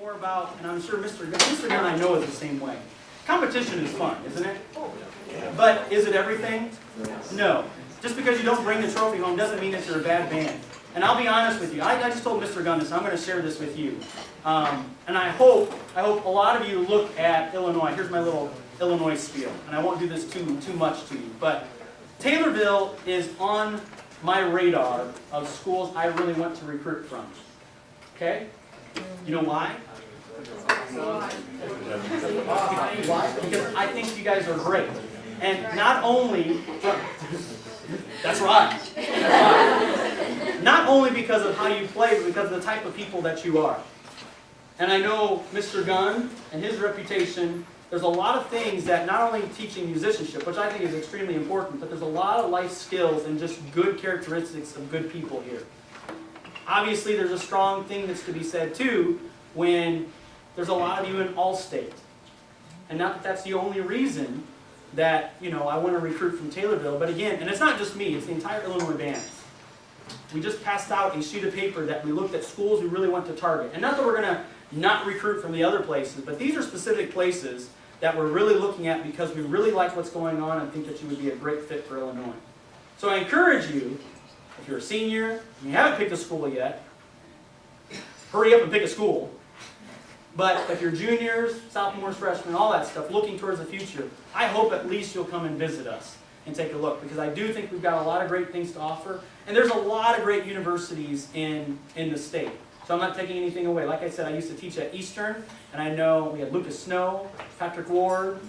more about, and I'm sure Mr. Gunn I know is the same way. Competition is fun, isn't it? But is it everything? No. Just because you don't bring the trophy home doesn't mean that you're a bad band. And I'll be honest with you, I just told Mr. Gunn this, and I'm going to share this with you. And I hope a lot of you look at Illinois. Here's my little Illinois spiel, and I won't do this too much to you. But Taylorville is on my radar of schools I really want to recruit from. Okay? You know why? Because I think you guys are great. And not only, that's right. Not only because of how you play, but because of the type of people that you are. And I know Mr. Gunn and his reputation, there's a lot of things that not only teaching musicianship, which I think is extremely important, but there's a lot of life skills and just good characteristics of good people here. Obviously, there's a strong thing that's to be said too when there's a lot of you in Allstate. And not that that's the only reason that, I want to recruit from Taylorville, but again, and it's not just me, it's the entire Illinois bands. We just passed out a sheet of paper that we looked at schools we really want to target. And not that we're going to not recruit from the other places, but these are specific places that we're really looking at because we really like what's going on and think that you would be a great fit for Illinois. So I encourage you, if you're a senior and you haven't picked a school yet, hurry up and pick a school. But if you're juniors, sophomores, freshmen, all that stuff, looking towards the future, I hope at least you'll come and visit us and take a look, because I do think we've got a lot of great things to offer, and there's a lot of great universities in the state. So I'm not taking anything away. Like I said, I used to teach at Eastern, and I know we had Lucas Snow, Patrick Ward,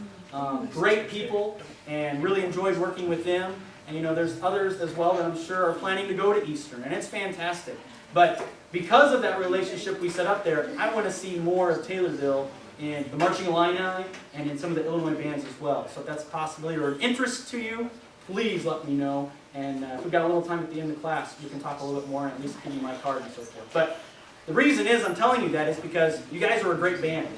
great people, and really enjoyed working with them. And there's others as well that I'm sure are planning to go to Eastern, and it's fantastic. But because of that relationship we set up there, I want to see more of Taylorville in the Marching Illini and in some of the Illinois bands as well. So if that's a possibility or an interest to you, please let me know. And if we've got a little time at the end of class, we can talk a little bit more and at least give you my card and so forth. But the reason is I'm telling you that is because you guys are a great band.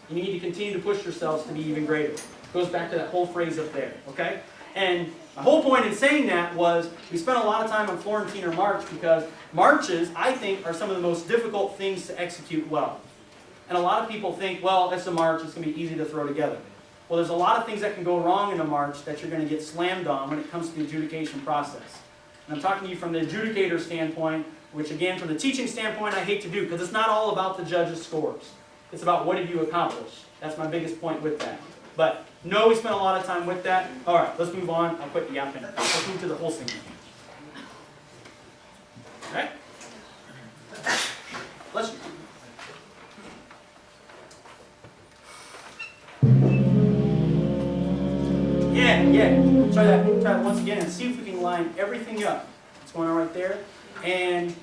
You need to continue to push yourselves to be even greater. It goes back to that whole phrase up there, okay? And my whole point in saying that was we spent a lot of time on Florentine or March because marches, I think, are some of the most difficult things to execute well. And a lot of people think, well, it's a march, it's going to be easy to throw together. Well, there's a lot of things that can go wrong in a march that you're going to get slammed on when it comes to the adjudication process. And I'm talking to you from the adjudicator standpoint, which again, from the teaching standpoint, I hate to do, because it's not all about the judges' scores. It's about what did you accomplish. That's my biggest point with that. But no, we spent a lot of time with that. All right, let's move on. I'll quit yapping. Let's move to the whole thing. Okay? Let's. Yeah. Try that once again and see if we can line everything up. What's going on right there? And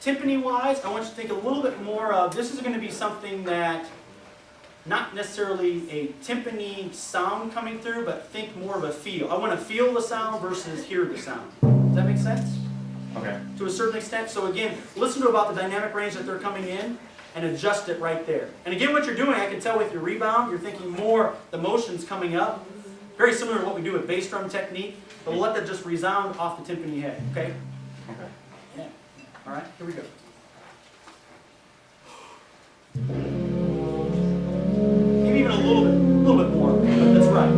timpani-wise, I want you to think a little bit more of, this is going to be something that, not necessarily a timpani sound coming through, but think more of a feel. I want to feel the sound versus hear the sound. Does that make sense? Okay. To a certain extent. So again, listen to about the dynamic range that they're coming in and adjust it right there. And again, what you're doing, I can tell with your rebound, you're thinking more the motions coming up. Very similar to what we do with bass drum technique, but we'll let that just resound off the timpani head, okay? Okay. Yeah. All right, here we go. Maybe even a little bit more, but that's right.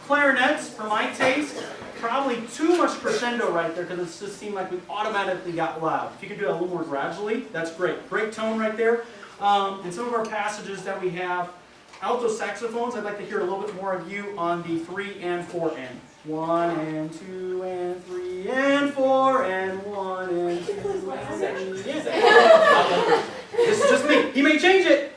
Clarinets, for my taste, probably too much crescendo right there because it just seemed like we automatically got loud. If you could do that a little more gradually, that's great. Great tone right there. In some of our passages that we have, alto saxophones, I'd like to hear a little bit more of you on the 3 and 4 and. 1 and 2 and 3 and 4 and 1 and 2 and 3 and. This is just me. He may change it.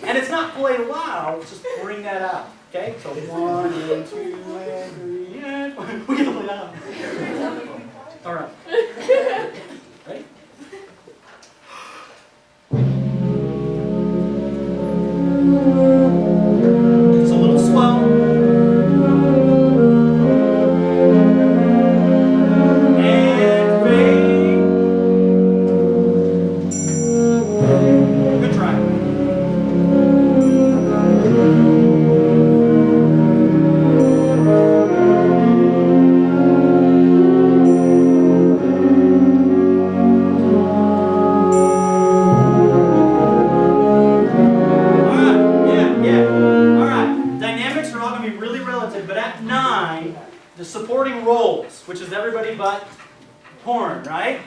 And it's not play loud, it's just bring that out. Okay? So 1 and 2 and 3 and 4. We get to play that out. All right. Ready? It's a little swell. And fade. but horn, right?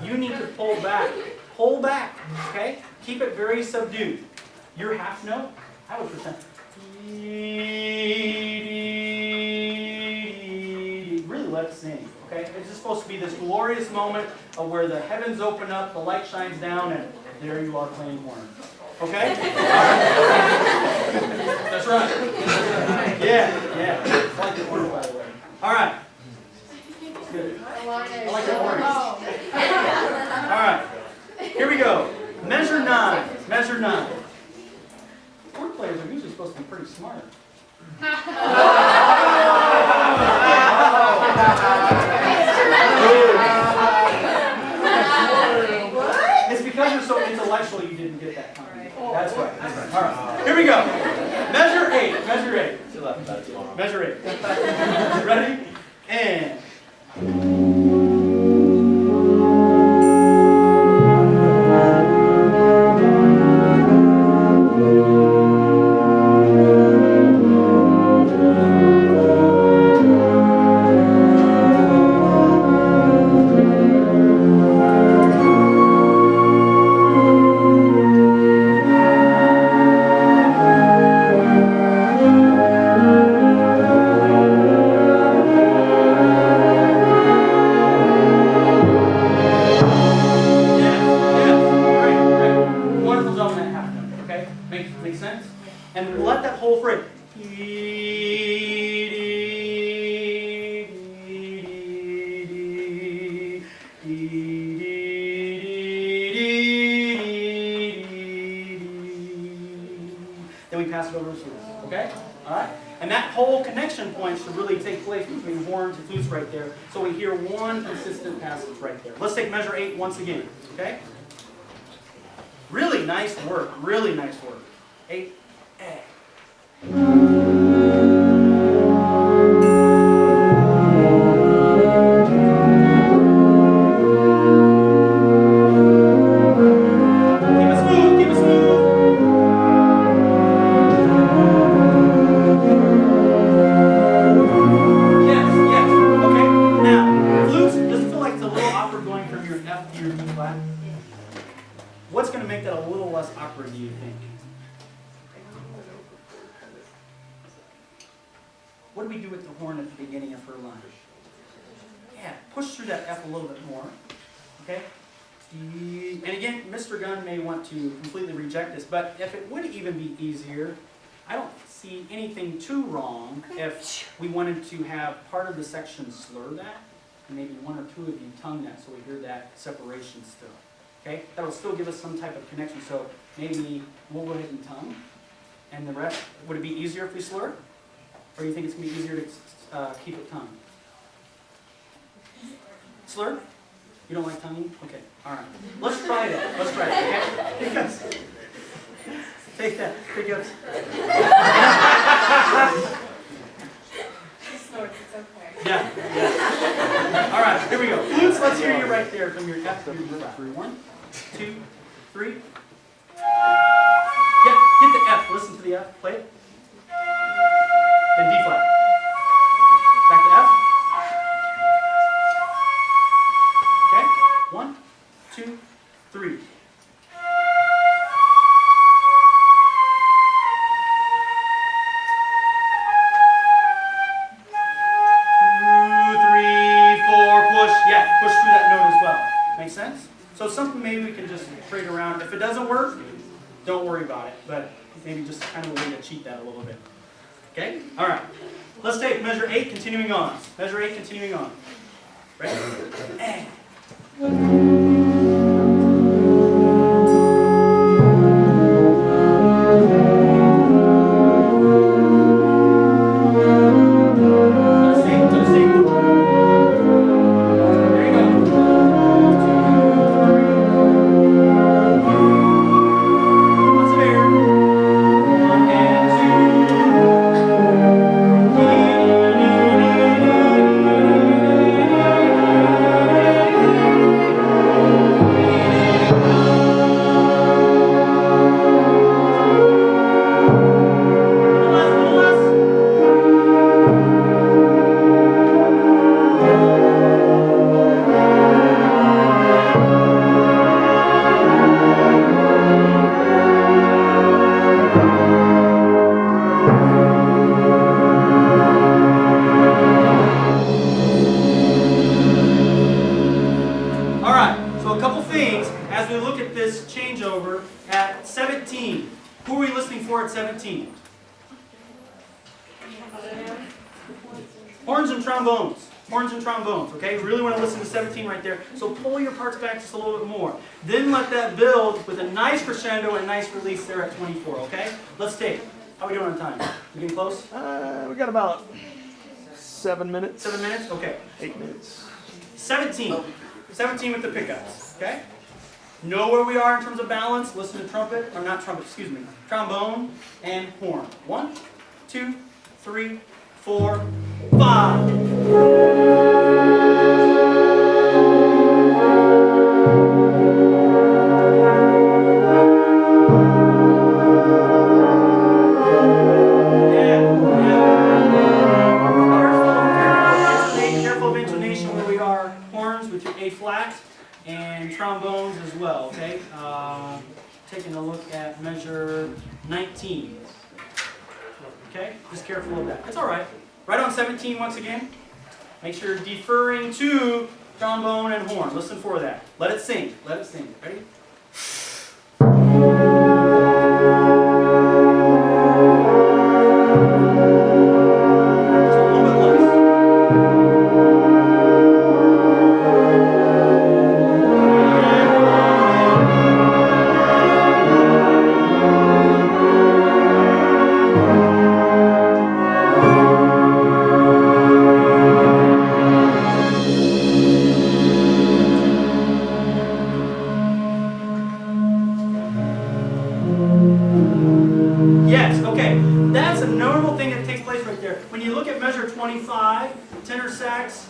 You need to pull back. Pull back, okay? Keep it very subdued. Your half note, I would pretend. Really let it sing, okay? It's just supposed to be this glorious moment of where the heavens open up, the light shines down, and there you are playing horn. Okay? That's right. Yeah. I like the horn, by the way. All right. Good. I like the horn. All right. Here we go. Measure 9. Measure 9. Horn players are usually supposed to be pretty smart. It's because you're so intellectual you didn't get that time. That's right. All right. Here we go. Measure 8. Measure 8. Measure 8. Ready? And. Make sense? And let that whole phrase. Then we pass it over to flutes. Okay? Alright? And that whole connection point should really take place between horns and flutes right there. So we hear one consistent passage right there. Let's take measure 8 once again. Okay? Really nice work. Really nice work. 8, A. What's going to make that a little less awkward, do you think? What do we do with the horn at the beginning of her line? Yeah, push through that F a little bit more. Okay? And again, Mr. Gunn may want to completely reject this, but if it would even be easier, I don't see anything too wrong if we wanted to have part of the section slur that, and maybe one or two of you tongue that so we hear that separation still. Okay? That will still give us some type of connection. So maybe we'll go ahead and tongue. And the rest, would it be easier if we slur? Or do you think it's going to be easier to keep it tongue? Slur? You don't like tonguing? Okay. All right. Let's try that. Let's try it. Okay? Hiccups. Take that. Hiccups. She snorts. It's okay. Yeah. All right. Here we go. Flutes, let's hear you right there from your F to your G flat. 1, 2, 3. Yeah, get the F. Listen to the F. Play it. Then D flat. Back to F. Okay. 1, 2, 3. Push through that note as well. Make sense? So something maybe we can just trade around. If it doesn't work, don't worry about it. But maybe just kind of a way to cheat that a little bit. Okay? All right. Let's take measure 8, continuing on. Measure 8, continuing on. Ready? A. So a couple things as we look at this changeover at 17. Who are we listening for at 17? Horns and trombones. Horns and trombones, okay? You really want to listen to 17 right there. So pull your parts back just a little bit more. Then let that build with a nice crescendo and nice release there at 24, okay? Let's take. How are we doing on time? We getting close? We got about 7 minutes. 7 minutes? Okay. 8 minutes. 17. 17 with the pickups, okay? Know where we are in terms of balance. Listen to trumpet, or not trumpet, excuse me, trombone and horn. 1, 2, 3, 4, 5. And trombones as well, okay? Taking a look at measure 19. Okay? Just careful of that. That's all right. Right on 17 once again. Make sure you're deferring to trombone and horn. Listen for that. Let it sing. Let it sing. Ready? Yes, okay. That's a normal thing that takes place right there. When you look at measure 25, tenor sax,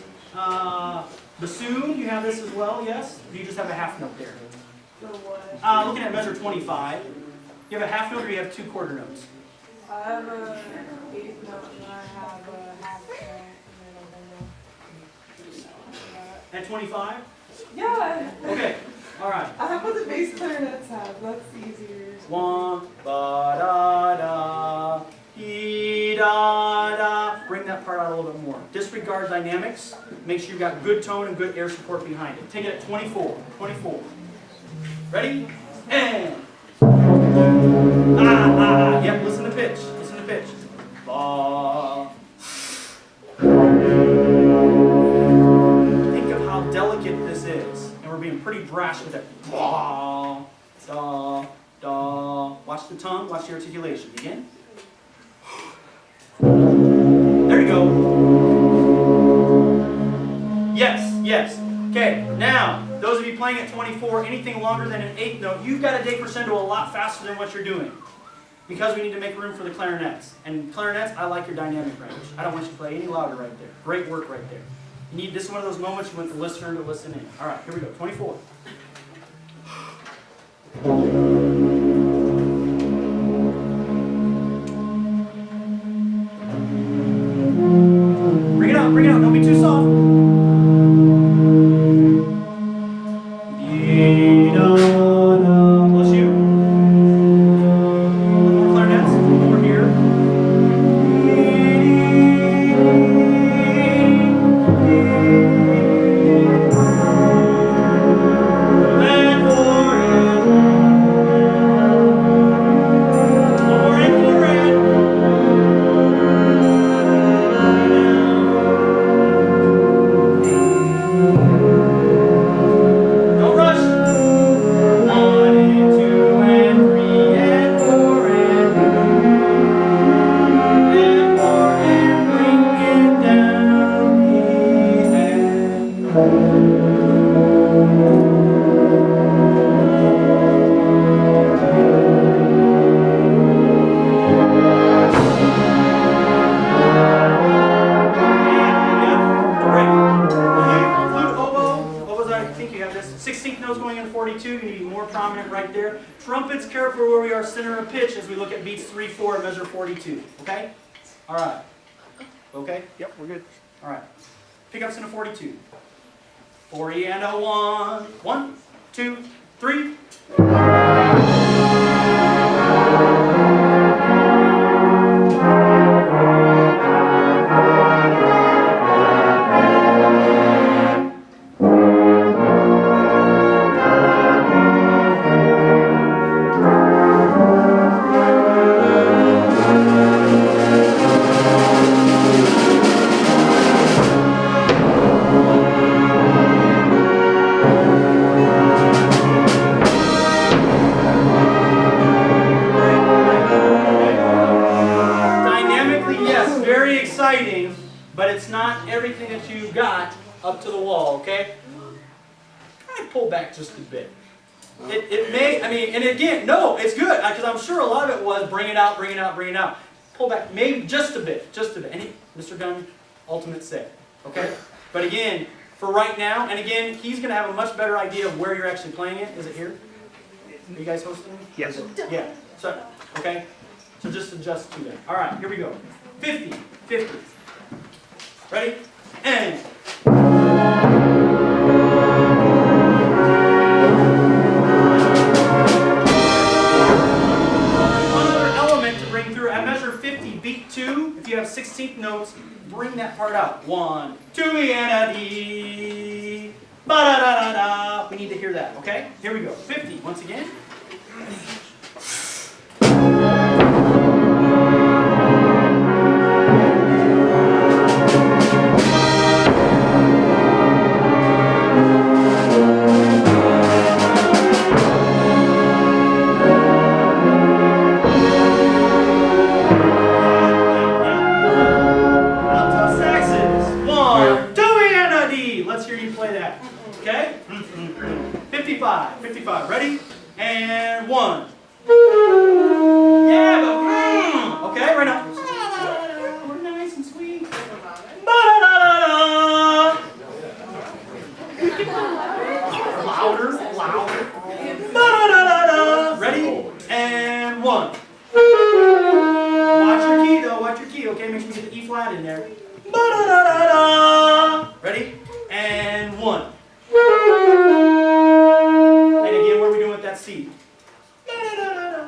bassoon, you have this as well, yes? Or do you just have a half note there? For what? Looking at measure 25, you have a half note or you have 2 quarter notes? I have a eighth note and I have a half note and At 25? yeah. Okay, alright. I have what the bass clarinets have. That's easier. 1, ba da da, dee da da. Bring that part out a little bit more. Disregard dynamics. Make sure you've got good tone and good air support behind it. Take it at 24. 24. Ready? And. Yep, listen to pitch. Listen to pitch. Ba. Think of how delicate this is. And we're being pretty brash with it. Ba. Da. Da. Watch the tongue, watch the articulation. Begin. There you go. Yes, yes. Okay, now, those of you playing at 24, anything longer than an eighth note, you've got to day crescendo a lot faster than what you're doing. Because we need to make room for the clarinets. And clarinets, I like your dynamic range. I don't want you to play any louder right there. Great work right there. You need, this is one of those moments you want the listener to listen in. All right, here we go, 24. Bring it out, don't be too soft. Bless you. More clarinets, over here. And trumpets, careful where we are center of pitch as we look at beats 3, 4, and measure 42. Okay? All right. Okay? Yep, we're good. All right. Pickups in a 42. 40 and a 1. 1, 2, 3. you got up to the wall, okay? Kind of pull back just a bit. It may, I mean, and again, no, it's good, because I'm sure a lot of it was bring it out, bring it out, bring it out. Pull back, maybe just a bit, just a bit. And Mr. Gunn, ultimate say, okay? But again, for right now, and again, he's going to have a much better idea of where you're actually playing it. Is it here? Are you guys hosting? Yes. Yeah. So, okay. So just adjust to that. All right, here we go. 50, 50. Ready? And. One other element to bring through. I measure 50, beat 2. If you have 16th notes, bring that part out. 1, 2, and a D. Ba da da da da. We need to hear that, okay? Here we go. 50, once again. Alto saxes. 1, 2, and a D. Let's hear you play that. Okay? 55, 55. Ready? And 1. Yeah, but okay, right now. We're nice and sweet. Ba-da-da-da-da. Louder, louder. Ba-da-da-da-da. Ready? And 1. Watch your key though, watch your key, okay? Make sure you get the E flat in there. Ba-da-da-da-da. Ready? And 1. And again, what are we doing with that C? Ba-da-da-da-da.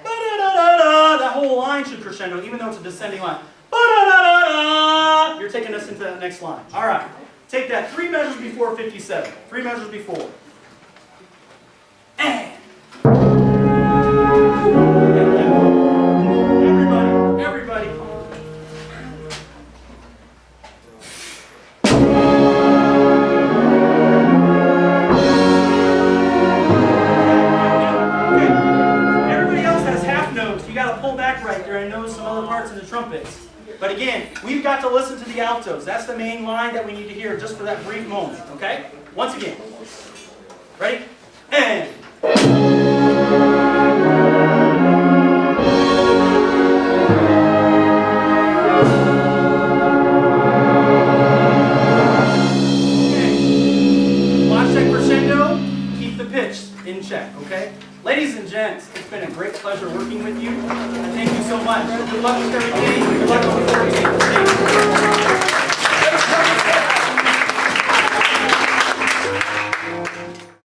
Ba-da-da-da-da. That whole line should crescendo, even though it's a descending line. Ba-da-da-da-da. You're taking us into that next line. All right. Take that 3 measures before 57. 3 measures before. And. Everybody. Everybody else has half notes. You got to pull back right there and know some other parts of the trumpets. But again, we've got to listen to the altos. That's the main line that we need to hear just for that brief moment. Okay? Once again. Ready? And. In check, okay? Ladies and gents, it's been a great pleasure working with you. Thank you so much. Good luck with everything. Good luck with